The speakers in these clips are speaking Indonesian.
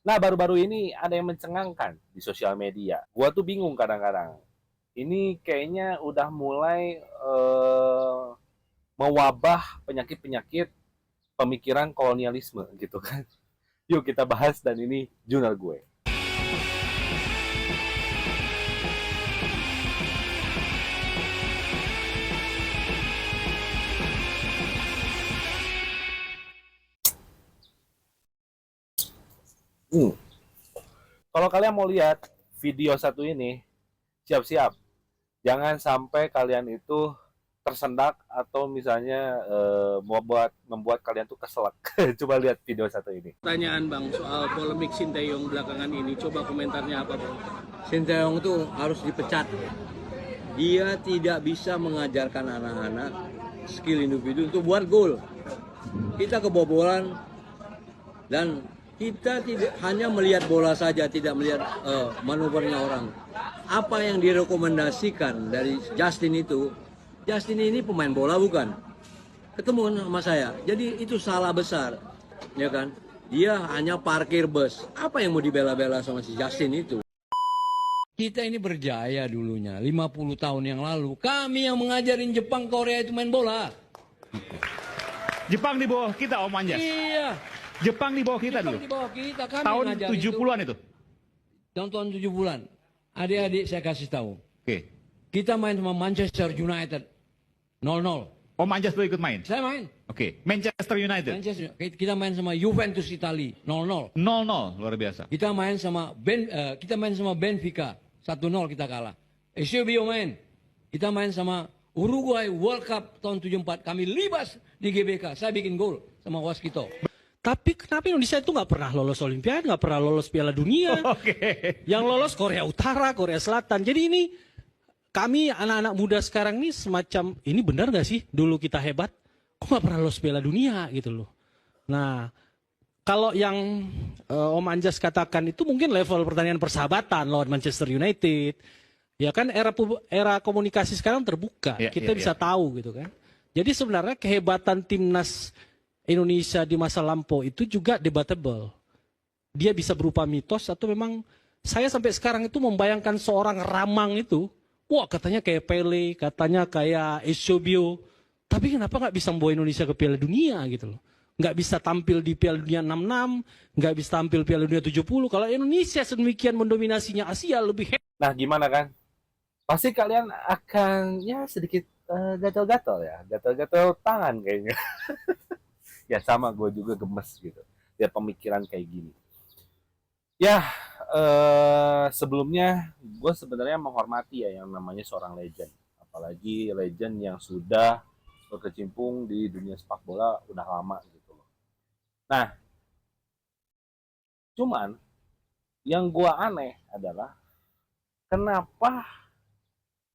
Nah, baru-baru ini ada yang mencengangkan di sosial media. Gua tuh bingung kadang-kadang. Ini kayaknya udah mulai mewabah penyakit-penyakit pemikiran kolonialisme gitu kan. Yuk kita bahas dan ini jurnal gue. Hmm. Kalau kalian mau lihat video satu ini, siap-siap. Jangan sampai kalian itu tersendak atau misalnya membuat kalian tuh keselak. Coba lihat video satu ini. Pertanyaan Bang soal polemik Sinteyong belakangan ini, coba komentarnya apa Bang? Sinteyong itu harus dipecat. Dia tidak bisa mengajarkan anak-anak skill individu untuk buat gol. Kita kebobolan dan kita tidak hanya melihat bola saja, tidak melihat manuvernya orang. Apa yang direkomendasikan dari Justin itu, Justin ini pemain bola bukan? Ketemu sama saya, jadi itu salah besar, ya kan? Dia hanya parkir bus. Apa yang mau dibela-bela sama si Justin itu? Kita ini berjaya dulunya, 50 tahun yang lalu. Kami yang mengajarin Jepang, Korea itu main bola. Jepang di bawah kita, Om Anjas. Iya. Jepang di bawah kita Jepang dulu. di bawah kita, kami Tahun ngajarin 70-an itu. Tahun 70-an. Adik-adik saya kasih tahu. Oke. Kita main sama Manchester United 0-0. Om Anjas tuh ikut main. Saya main. Oke. Manchester United. Manchester. Kita main sama Juventus Italia 0-0. 0-0, luar biasa. Kita main sama Benfica 1-0 kita kalah. Eusebio main. Kita main sama Uruguay World Cup tahun 74. Kami libas di GBK. Saya bikin gol sama Waskito. Tapi kenapa Indonesia itu nggak pernah lolos Olimpiade, nggak pernah lolos Piala Dunia? Oke. Yang lolos Korea Utara, Korea Selatan. Jadi ini kami anak-anak muda sekarang ini semacam, ini benar nggak sih dulu kita hebat? Kok nggak pernah lolos Piala Dunia gitu loh. Nah, kalau yang Om Anjas katakan itu mungkin level pertandingan persahabatan lawan Manchester United. Ya kan era komunikasi sekarang terbuka, kita bisa tahu gitu kan. Jadi sebenarnya kehebatan timnas Indonesia di masa lampau itu juga debatable. Dia bisa berupa mitos atau memang saya sampai sekarang itu membayangkan seorang Ramang itu, wah katanya kayak Pele, katanya kayak Eusebio, tapi kenapa nggak bisa membawa Indonesia ke Piala Dunia gitu loh. Nggak bisa tampil di Piala Dunia 66, nggak bisa tampil Piala Dunia 70. Kalau Indonesia sedemikian mendominasinya Asia lebih hebat. Nah, gimana kan? Pasti kalian akan ya sedikit gatal-gatal ya, gatal-gatal tangan kayaknya. Ya sama gue juga gemes gitu. Lihat pemikiran kayak gini. Ya, sebelumnya gue sebenarnya menghormati ya yang namanya seorang legend. Apalagi legend yang sudah berkecimpung di dunia sepak bola udah lama gitu loh. Nah, cuman yang gue aneh adalah kenapa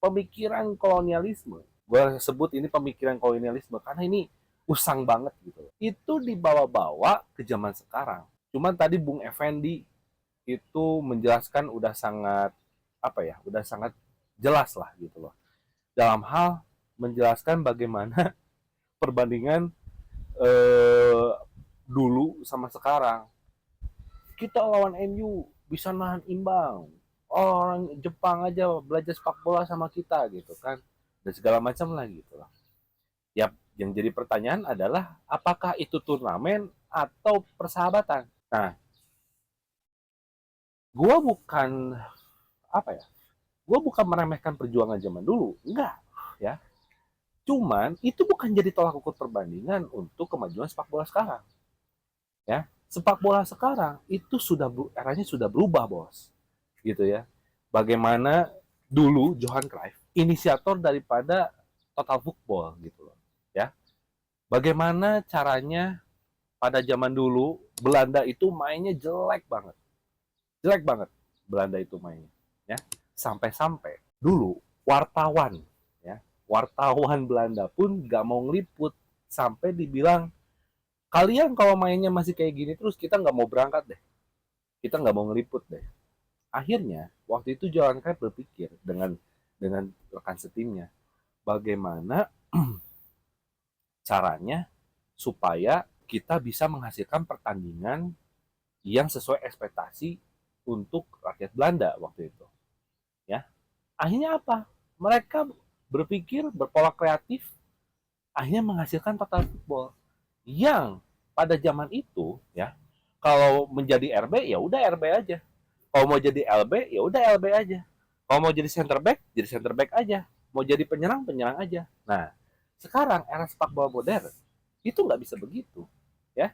pemikiran kolonialisme, gue sebut ini pemikiran kolonialisme karena ini usang banget gitu loh. Itu dibawa-bawa ke zaman sekarang. Cuman tadi Bung Effendi itu menjelaskan udah sangat apa ya, udah sangat jelas lah gitu loh. Dalam hal menjelaskan bagaimana perbandingan eh, dulu sama sekarang. Kita lawan MU bisa nahan imbang. Orang Jepang aja belajar sepak bola sama kita gitu kan. Dan segala macam lah gitu loh. Ya, yang jadi pertanyaan adalah apakah itu turnamen atau persahabatan? Nah, gue bukan apa ya? Gue bukan meremehkan perjuangan zaman dulu, enggak, ya. Cuman itu bukan jadi tolak ukur perbandingan untuk kemajuan sepak bola sekarang, ya. Sepak bola sekarang itu sudah eranya sudah berubah, bos, gitu ya. Bagaimana dulu Johan Cruyff, inisiator daripada total football gitu loh, ya. Bagaimana caranya pada zaman dulu Belanda itu mainnya jelek banget Belanda itu mainnya, ya. Sampai-sampai dulu wartawan, ya, wartawan Belanda pun gak mau ngeliput sampai dibilang kalian kalau mainnya masih kayak gini terus kita nggak mau berangkat deh, kita nggak mau ngeliput deh. Akhirnya waktu itu Johan Cruyff berpikir dengan rekan setimnya bagaimana caranya supaya kita bisa menghasilkan pertandingan yang sesuai ekspektasi untuk rakyat Belanda waktu itu. Ya, akhirnya apa? Mereka berpikir berpola kreatif, akhirnya menghasilkan total football yang pada zaman itu ya, kalau menjadi RB ya udah RB aja. Kalau mau jadi LB ya udah LB aja. Kalau mau jadi center back jadi center back aja. Mau jadi penyerang penyerang aja. Nah, sekarang era sepak bola modern itu nggak bisa begitu, ya.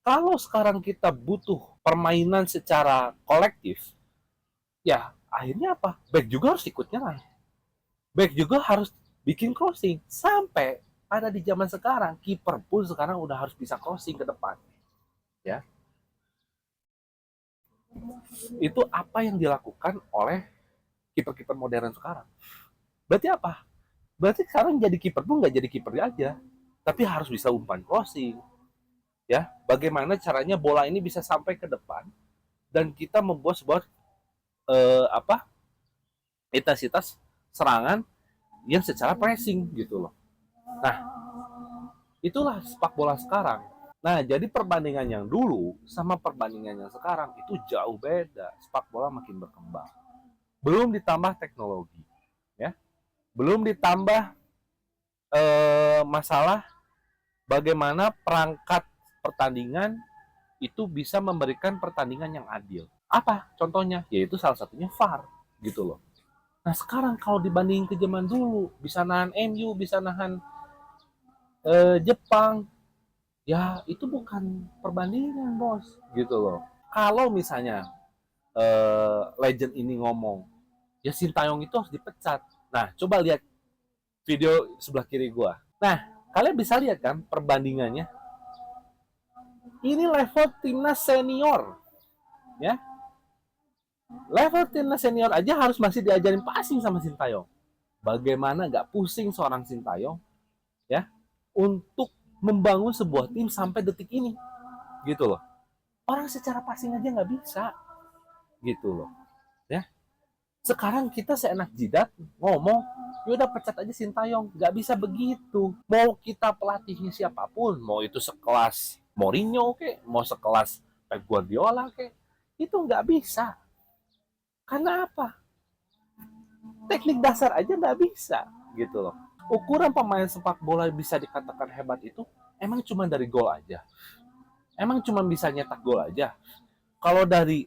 Kalau sekarang kita butuh permainan secara kolektif, ya akhirnya apa? Back juga harus ikut nyerang. Back juga harus bikin crossing. Sampai pada di zaman sekarang, kiper pun sekarang udah harus bisa crossing ke depan. Ya. Itu apa yang dilakukan oleh kiper-kiper modern sekarang. Berarti apa? Berarti sekarang jadi kiper pun nggak jadi kiper aja, tapi harus bisa umpan crossing. Ya, bagaimana caranya bola ini bisa sampai ke depan dan kita membuat sebuah intensitas serangan yang secara pressing gitu loh. Nah, itulah sepak bola sekarang. Nah, jadi perbandingan yang dulu sama perbandingan yang sekarang itu jauh beda. Sepak bola makin berkembang. Belum ditambah teknologi, ya. Belum ditambah masalah bagaimana perangkat pertandingan itu bisa memberikan pertandingan yang adil. Apa contohnya? Yaitu salah satunya VAR, gitu loh. Nah, sekarang kalau dibandingin ke zaman dulu, bisa nahan MU, bisa nahan Jepang, ya itu bukan perbandingan, bos, gitu loh. Kalau misalnya legend ini ngomong, ya Sintayong itu harus dipecat. Nah, coba lihat video sebelah kiri gua. Nah, kalian bisa lihat kan perbandingannya. Ini level timnas senior, ya. Level timnas senior aja harus masih diajarin passing sama Sintayong. Bagaimana nggak pusing seorang Sintayong, ya, untuk membangun sebuah tim sampai detik ini, gitu loh. Orang secara passing aja nggak bisa, gitu loh, ya. Sekarang kita seenak jidat ngomong, ya udah pecat aja Sintayong, nggak bisa begitu. Mau kita pelatihnya siapapun, mau itu sekelas Mourinho kek, mau sekelas Pep Guardiola kek, itu nggak bisa. Karena apa? Teknik dasar aja nggak bisa, gitu loh. Ukuran pemain sepak bola bisa dikatakan hebat itu emang cuma dari gol aja. Emang cuma bisa nyetak gol aja. Kalau dari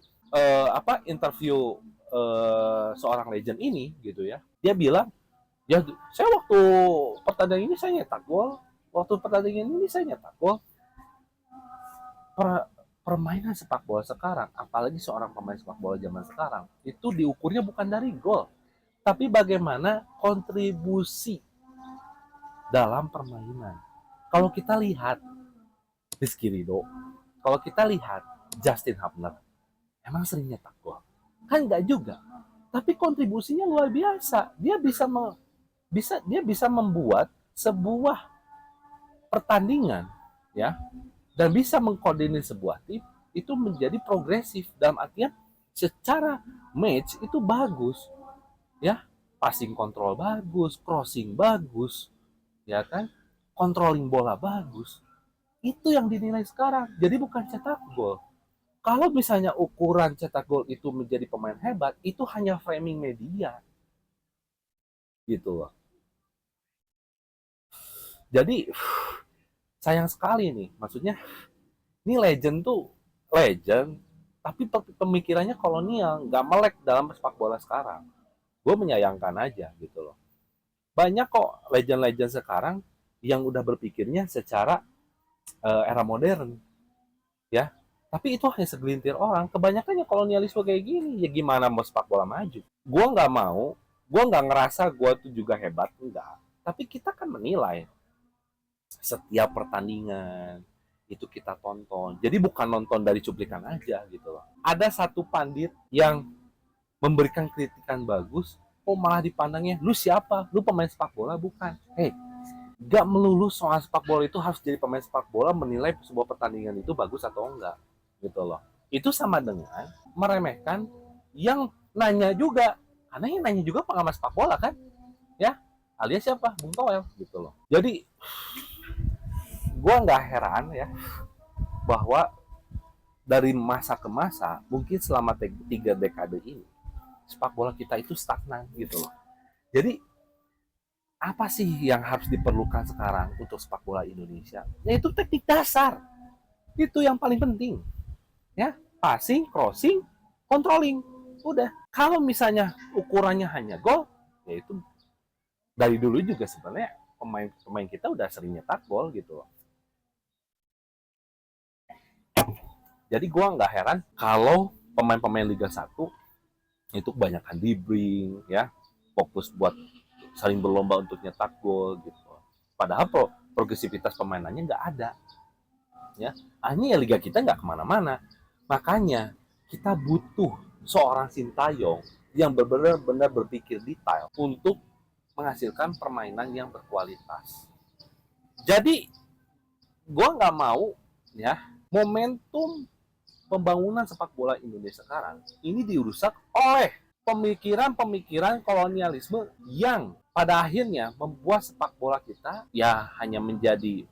interview seorang legend ini gitu ya, dia bilang, ya saya waktu pertandingan ini saya nyetak gol, waktu pertandingan ini saya nyetak gol. Permainan sepak bola sekarang, apalagi seorang pemain sepak bola zaman sekarang, itu diukurnya bukan dari gol, tapi bagaimana kontribusi dalam permainan. Kalau kita lihat Rizky Ridho, kalau kita lihat Justin Hubner, emang sering nyetak gol? Kan enggak juga. Tapi kontribusinya luar biasa. Dia bisa membuat sebuah pertandingan, ya, dan bisa mengkoordinir sebuah tim itu menjadi progresif dalam artian secara match itu bagus, ya, passing kontrol bagus, crossing bagus, ya kan, controlling bola bagus. Itu yang dinilai sekarang. Jadi bukan cetak gol. Kalau misalnya ukuran cetak gol itu menjadi pemain hebat, itu hanya framing media, gitu loh. Jadi sayang sekali nih, maksudnya ini legend tuh legend, tapi pemikirannya kolonial, nggak melek dalam sepak bola sekarang. Gue menyayangkan aja gitu loh. Banyak kok legend-legend sekarang yang udah berpikirnya secara era modern, ya. Tapi itu hanya segelintir orang. Kebanyakannya kolonialisme kayak gini, ya gimana mau sepak bola maju? Gue nggak mau, gue nggak ngerasa gue tuh juga hebat, enggak. Tapi kita kan menilai setiap pertandingan itu kita tonton. Jadi bukan nonton dari cuplikan aja gitu loh. Ada satu pandit yang memberikan kritikan bagus, kok malah dipandangnya, lu siapa? Lu pemain sepak bola bukan? Gak melulu soal sepak bola itu harus jadi pemain sepak bola menilai sebuah pertandingan itu bagus atau enggak, gitu loh. Itu sama dengan meremehkan yang nanya juga, karena yang nanya juga pengamat sepak bola kan, ya, alias siapa? Bung Toel, gitu loh. Jadi gue nggak heran ya bahwa dari masa ke masa, mungkin selama 3 dekade ini, sepak bola kita itu stagnan gitu loh. Jadi apa sih yang harus diperlukan sekarang untuk sepak bola Indonesia? Yaitu teknik dasar. Itu yang paling penting. Ya, passing, crossing, controlling. Udah. Kalau misalnya ukurannya hanya gol, yaitu dari dulu juga sebenarnya pemain kita udah sering nyetak gol gitu loh. Jadi gue nggak heran kalau pemain-pemain Liga 1 itu kebanyakan dribbling, ya, fokus buat saling berlomba untuk nyetak gol gitu. Padahal progresivitas permainannya nggak ada, ya. Akhirnya ya liga kita nggak kemana-mana. Makanya kita butuh seorang Sintayong yang benar-benar berpikir detail untuk menghasilkan permainan yang berkualitas. Jadi gue nggak mau, ya, momentum pembangunan sepak bola Indonesia sekarang ini dirusak oleh pemikiran-pemikiran kolonialisme yang pada akhirnya membuat sepak bola kita ya hanya menjadi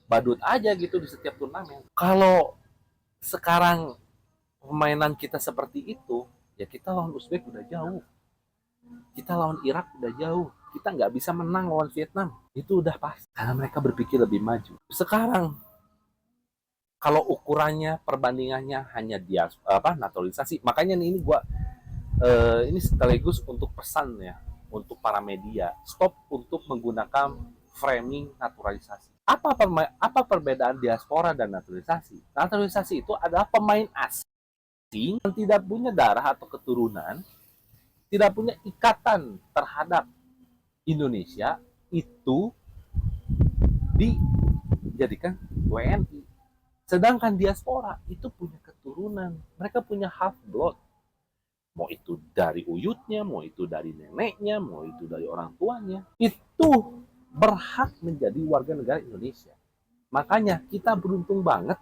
badut aja gitu di setiap turnamen. Kalau sekarang permainan kita seperti itu, ya kita lawan Uzbek udah jauh, kita lawan Irak udah jauh, kita nggak bisa menang lawan Vietnam, itu udah pasti karena mereka berpikir lebih maju. Sekarang kalau ukurannya perbandingannya hanya naturalisasi, makanya ini gua ini sekaligus untuk pesan ya untuk para media, stop untuk menggunakan framing naturalisasi. Apa perbedaan diaspora dan naturalisasi? Naturalisasi itu adalah pemain asing yang tidak punya darah atau keturunan, tidak punya ikatan terhadap Indonesia, itu dijadikan WNI. Sedangkan diaspora itu punya keturunan, mereka punya half blood. Mau itu dari uyutnya, mau itu dari neneknya, mau itu dari orang tuanya, itu berhak menjadi warga negara Indonesia. Makanya kita beruntung banget,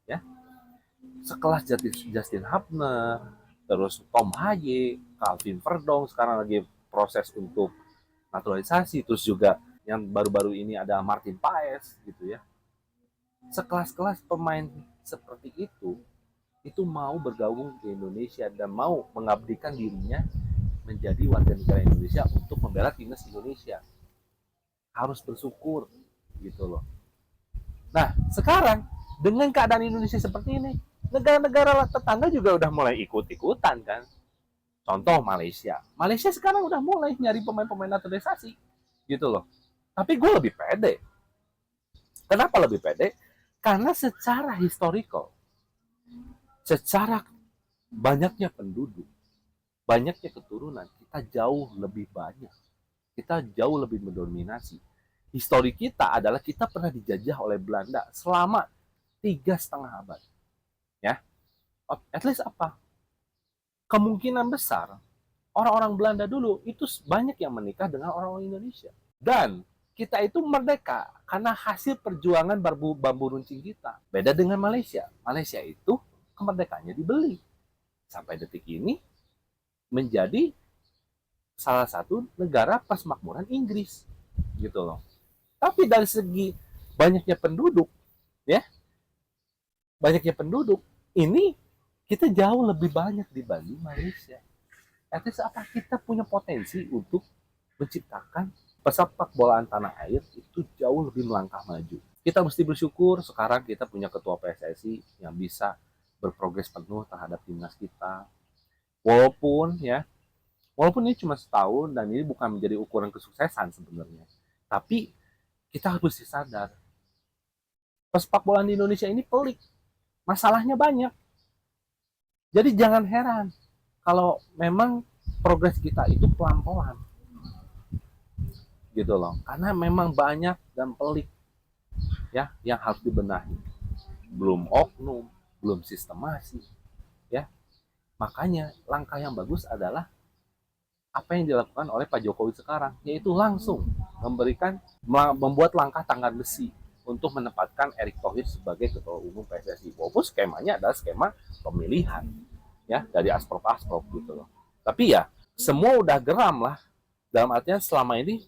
ya, sekelas Justin Hubner, terus Tom Haye, Calvin Verdong sekarang lagi proses untuk naturalisasi, terus juga yang baru-baru ini ada Martin Paes gitu ya. Sekelas-kelas pemain seperti itu mau bergabung di Indonesia dan mau mengabdikan dirinya menjadi warga negara Indonesia untuk membela timnas Indonesia. Harus bersyukur gitu loh. Nah, sekarang dengan keadaan Indonesia seperti ini, negara-negara tetangga juga udah mulai ikut-ikutan kan. Contoh Malaysia. Malaysia sekarang udah mulai nyari pemain-pemain naturalisasi gitu loh. Tapi gue lebih pede. Kenapa lebih pede? Karena secara historical, secara banyaknya penduduk, banyaknya keturunan, kita jauh lebih banyak. Kita jauh lebih mendominasi. Histori kita adalah kita pernah dijajah oleh Belanda selama 3,5 abad. Ya, at least apa? Kemungkinan besar orang-orang Belanda dulu itu banyak yang menikah dengan orang-orang Indonesia. Dan kita itu merdeka karena hasil perjuangan bambu runcing kita. Beda dengan Malaysia. Malaysia itu kemerdekaannya dibeli. Sampai detik ini menjadi salah satu negara persemakmuran Inggris. Gitu loh. Tapi dari segi banyaknya penduduk, ya, banyaknya penduduk, ini kita jauh lebih banyak dibanding Malaysia. Artinya apa? Kita punya potensi untuk menciptakan pesepak bolaan tanah air itu jauh lebih melangkah maju. Kita mesti bersyukur sekarang kita punya ketua PSSI yang bisa berprogres penuh terhadap timnas kita. Walaupun ini cuma setahun dan ini bukan menjadi ukuran kesuksesan sebenarnya. Tapi kita harus sadar, pesepak bolaan di Indonesia ini pelik. Masalahnya banyak. Jadi jangan heran kalau memang progres kita itu pelan-pelan. Gitu loh. Karena memang banyak dan pelik ya yang harus dibenahi. Belum oknum, belum sistemasi, ya. Makanya langkah yang bagus adalah apa yang dilakukan oleh Pak Jokowi sekarang, yaitu langsung membuat langkah tangan besi untuk menempatkan Erick Thohir sebagai ketua umum PSSI. Walaupun skemanya adalah skema pemilihan, ya, dari asprop gitu loh. Tapi ya semua udah geram lah, dalam artian selama ini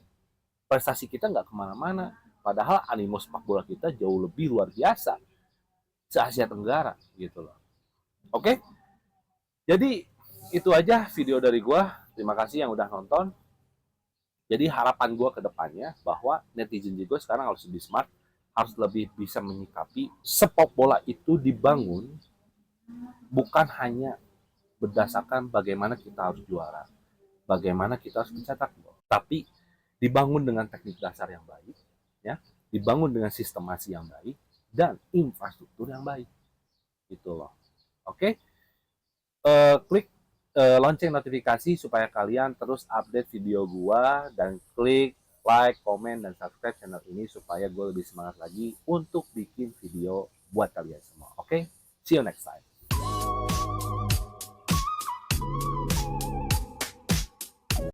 prestasi kita nggak kemana-mana, padahal animo sepak bola kita jauh lebih luar biasa se Asia Tenggara gitu loh. Oke? Jadi itu aja video dari gua. Terima kasih yang udah nonton. Jadi harapan gua ke depannya bahwa netizen juga sekarang harus lebih smart, harus lebih bisa menyikapi sepak bola itu dibangun bukan hanya berdasarkan bagaimana kita harus juara, bagaimana kita harus mencetak gol, tapi dibangun dengan teknik dasar yang baik, ya, dibangun dengan sistemasi yang baik dan infrastruktur yang baik, gitu loh. Oke, klik lonceng notifikasi supaya kalian terus update video gua dan klik like, komen, dan subscribe channel ini supaya gue lebih semangat lagi untuk bikin video buat kalian semua. Oke, see you next time.